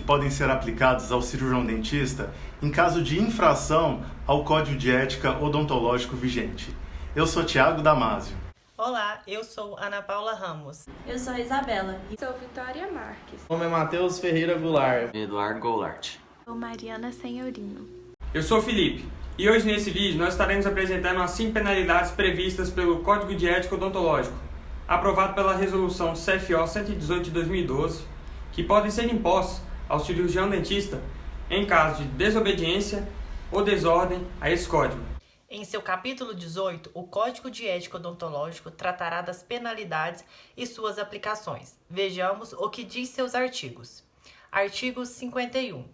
podem ser aplicados ao cirurgião dentista em caso de infração ao Código de Ética Odontológico vigente. Eu sou Thiago Damasio. Olá, eu sou Ana Paula Ramos. Eu sou Isabela. Sou Vitória Marques. Meu nome é Matheus Ferreira Goulart. Eduardo Goulart. Sou Mariana Senhorinho. Eu sou Felipe. E hoje nesse vídeo nós estaremos apresentando as 5 penalidades previstas pelo Código de Ética Odontológico, aprovado pela Resolução CFO 118 de 2012, que podem ser impostas ao cirurgião dentista em caso de desobediência ou desordem a esse código. Em seu capítulo 18, o Código de Ética Odontológico tratará das penalidades e suas aplicações. Vejamos o que diz seus artigos. Artigo 51.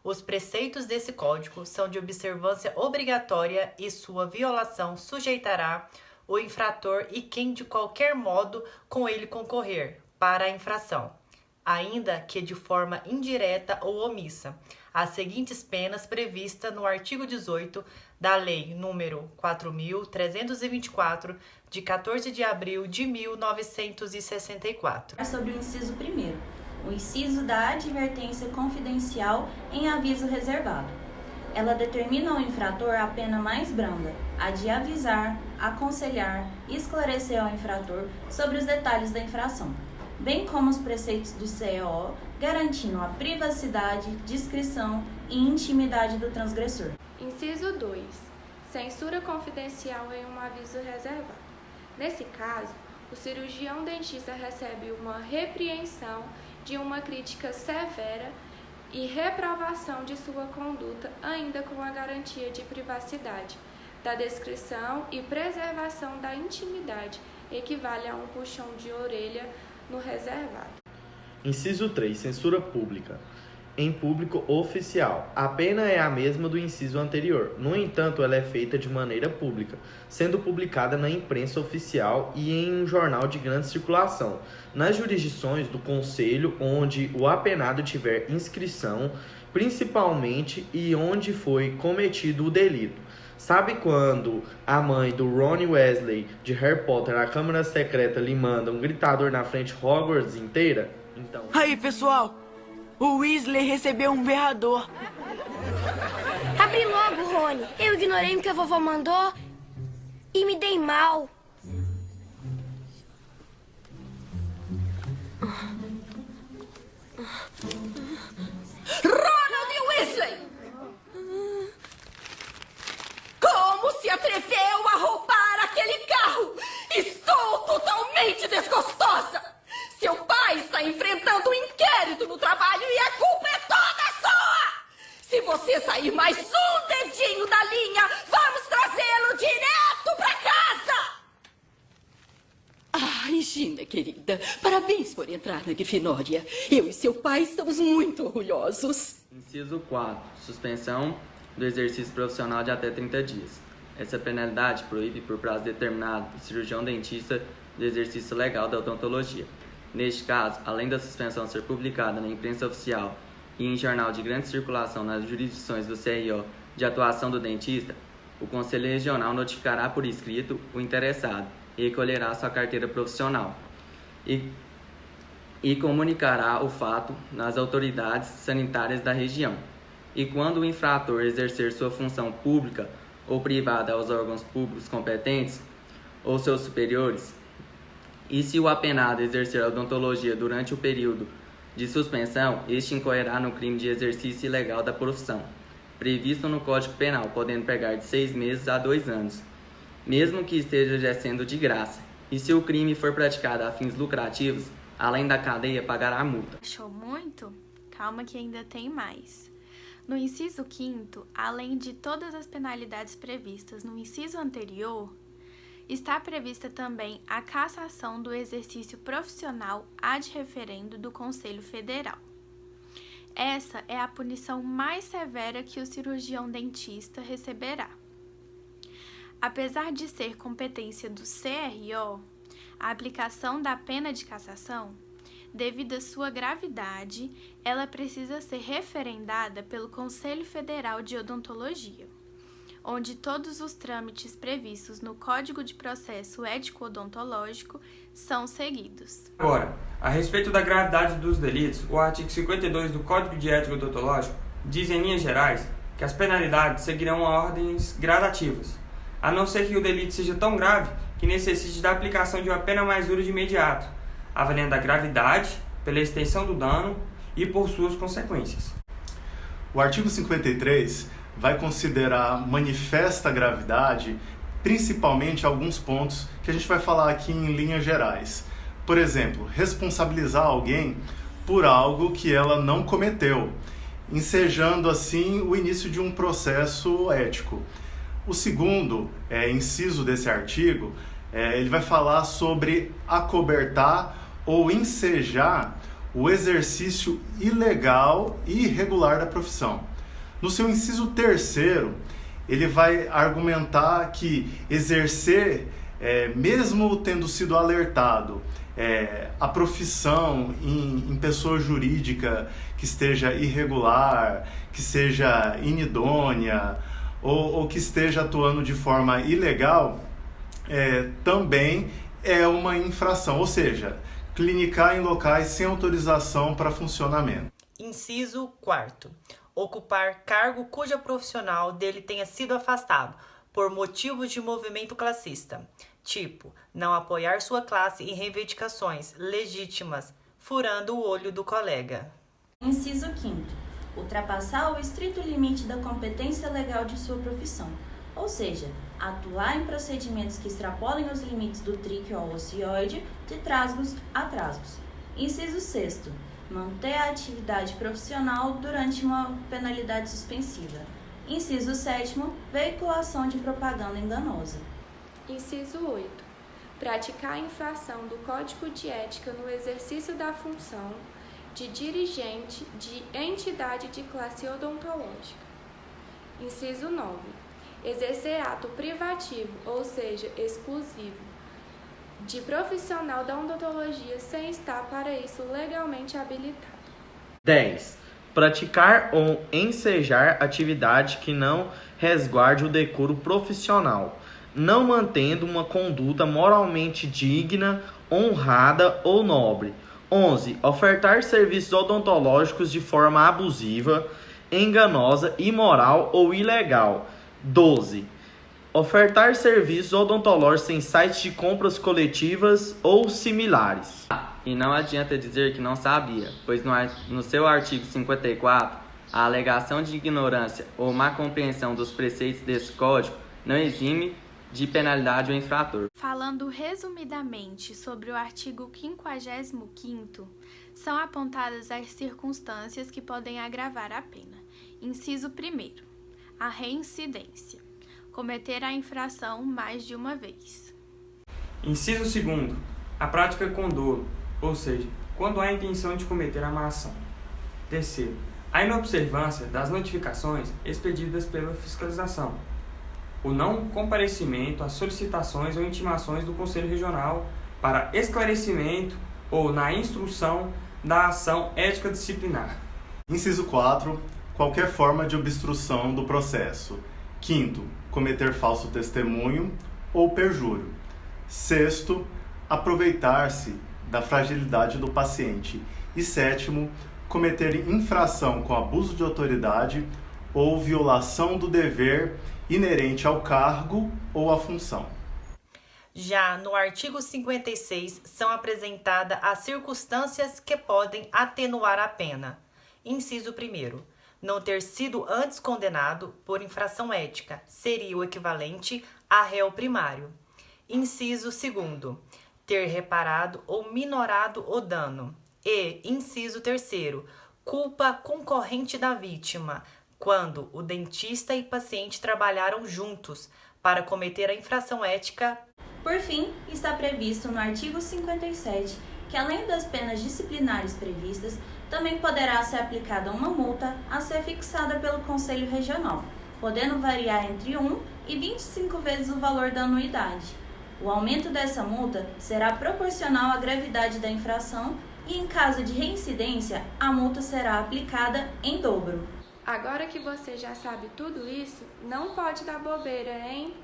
Os preceitos desse código são de observância obrigatória e sua violação sujeitará o infrator e quem de qualquer modo com ele concorrer para a infração, ainda que de forma indireta ou omissa, as seguintes penas previstas no artigo 18 da Lei nº 4.324, de 14 de abril de 1964. Sobre o inciso 1º, o inciso da advertência confidencial em aviso reservado. Ela determina ao infrator a pena mais branda, a de avisar, aconselhar e esclarecer ao infrator sobre os detalhes da infração, bem como os preceitos do CEO, garantindo a privacidade, discrição e intimidade do transgressor. Inciso 2. Censura confidencial em um aviso reservado. Nesse caso, o cirurgião dentista recebe uma repreensão de uma crítica severa e reprovação de sua conduta, ainda com a garantia de privacidade, da descrição e preservação da intimidade, equivale a um puxão de orelha no reservado. Inciso 3. Censura pública. Em público oficial. A pena é a mesma do inciso anterior. No entanto, ela é feita de maneira pública, sendo publicada na imprensa oficial e em um jornal de grande circulação, nas jurisdições do Conselho onde o apenado tiver inscrição, principalmente e onde foi cometido o delito. Sabe quando a mãe do Ron Weasley de Harry Potter, a Câmara Secreta, lhe manda um gritador na frente Hogwarts inteira? Então... Aí, pessoal! O Weasley recebeu um berrador. Abre logo, Rony. Eu ignorei o que a vovó mandou e me dei mal. Ronald Weasley! Como se atreveu a roubar aquele carro? Estou totalmente desgostosa! Seu pai está enfrentando um inquérito no trabalho e a culpa é toda sua! Se você sair mais um dedinho da linha, vamos trazê-lo direto para casa! Ai, Gina, querida, parabéns por entrar na Grifinória. Eu e seu pai estamos muito orgulhosos. Inciso 4. Suspensão do exercício profissional de até 30 dias. Essa penalidade proíbe por prazo determinado o cirurgião dentista do exercício legal da odontologia. Neste caso, além da suspensão ser publicada na imprensa oficial e em jornal de grande circulação nas jurisdições do CIO de atuação do dentista, o Conselho Regional notificará por escrito o interessado e recolherá sua carteira profissional e comunicará o fato nas autoridades sanitárias da região. E quando o infrator exercer sua função pública ou privada aos órgãos públicos competentes ou seus superiores, e se o apenado exercer a odontologia durante o período de suspensão, este incorrerá no crime de exercício ilegal da profissão, previsto no Código Penal, podendo pegar de 6 meses a 2 anos, mesmo que esteja exercendo de graça. E se o crime for praticado a fins lucrativos, além da cadeia, pagará a multa. Achou muito? Calma que ainda tem mais. No inciso 5º, além de todas as penalidades previstas no inciso anterior, está prevista também a cassação do exercício profissional ad referendo do Conselho Federal. Essa é a punição mais severa que o cirurgião dentista receberá. Apesar de ser competência do CRO, a aplicação da pena de cassação, devido à sua gravidade, ela precisa ser referendada pelo Conselho Federal de Odontologia. onde todos os trâmites previstos no Código de Processo Ético-Odontológico são seguidos. Agora, a respeito da gravidade dos delitos, o artigo 52 do Código de Ética Odontológico diz, em linhas gerais, que as penalidades seguirão ordens gradativas, a não ser que o delito seja tão grave que necessite da aplicação de uma pena mais dura de imediato, avaliando a gravidade, pela extensão do dano e por suas consequências. O artigo 53 vai considerar manifesta gravidade, principalmente alguns pontos que a gente vai falar aqui em linhas gerais. Por exemplo, responsabilizar alguém por algo que ela não cometeu, ensejando assim o início de um processo ético. O segundo inciso desse artigo, ele vai falar sobre acobertar ou ensejar o exercício ilegal e irregular da profissão. No seu inciso terceiro, ele vai argumentar que exercer, mesmo tendo sido alertado, a profissão em pessoa jurídica que esteja irregular, que seja inidônea ou que esteja atuando de forma ilegal, também é uma infração, ou seja, clinicar em locais sem autorização para funcionamento. Inciso 4º. Ocupar cargo cuja profissional dele tenha sido afastado por motivos de movimento classista, tipo, não apoiar sua classe em reivindicações legítimas, furando o olho do colega. Inciso 5º. Ultrapassar o estrito limite da competência legal de sua profissão, ou seja, atuar em procedimentos que extrapolem os limites do tríqueo ao ocioide de trasgos a trasgos. Inciso 6º. Manter a atividade profissional durante uma penalidade suspensiva. Inciso 7º. Veiculação de propaganda enganosa. Inciso 8. Praticar a infração do Código de Ética no exercício da função de dirigente de entidade de classe odontológica. Inciso 9. Exercer ato privativo, ou seja, exclusivo, de profissional da odontologia sem estar para isso legalmente habilitado. 10. Praticar ou ensejar atividade que não resguarde o decoro profissional, não mantendo uma conduta moralmente digna, honrada ou nobre. 11. Ofertar serviços odontológicos de forma abusiva, enganosa, imoral ou ilegal. 12. Ofertar serviços odontológicos em sites de compras coletivas ou similares. E não adianta dizer que não sabia, pois no seu artigo 54, a alegação de ignorância ou má compreensão dos preceitos desse código não exime de penalidade o infrator. Falando resumidamente sobre o artigo 55º, são apontadas as circunstâncias que podem agravar a pena. Inciso 1º. A reincidência. Cometer a infração mais de uma vez. Inciso 2º. A prática com dolo, ou seja, quando há a intenção de cometer a má ação. 3º. A inobservância das notificações expedidas pela fiscalização. O não comparecimento às solicitações ou intimações do Conselho Regional para esclarecimento ou na instrução da ação ética disciplinar. Inciso 4. Qualquer forma de obstrução do processo. 5º. Cometer falso testemunho ou perjúrio. 6º. Aproveitar-se da fragilidade do paciente. E 7º. Cometer infração com abuso de autoridade ou violação do dever inerente ao cargo ou à função. Já no artigo 56, são apresentadas as circunstâncias que podem atenuar a pena. Inciso 1º. Não ter sido antes condenado por infração ética seria o equivalente a réu primário. Inciso 2º. Ter reparado ou minorado o dano. E, inciso 3º. Culpa concorrente da vítima, quando o dentista e paciente trabalharam juntos para cometer a infração ética. Por fim, está previsto no artigo 57 que, além das penas disciplinares previstas, também poderá ser aplicada uma multa a ser fixada pelo Conselho Regional, podendo variar entre 1 e 25 vezes o valor da anuidade. O aumento dessa multa será proporcional à gravidade da infração e, em caso de reincidência, a multa será aplicada em dobro. Agora que você já sabe tudo isso, não pode dar bobeira, hein?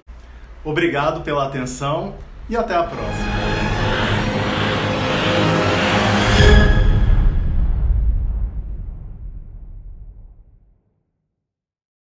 Obrigado pela atenção e até a próxima.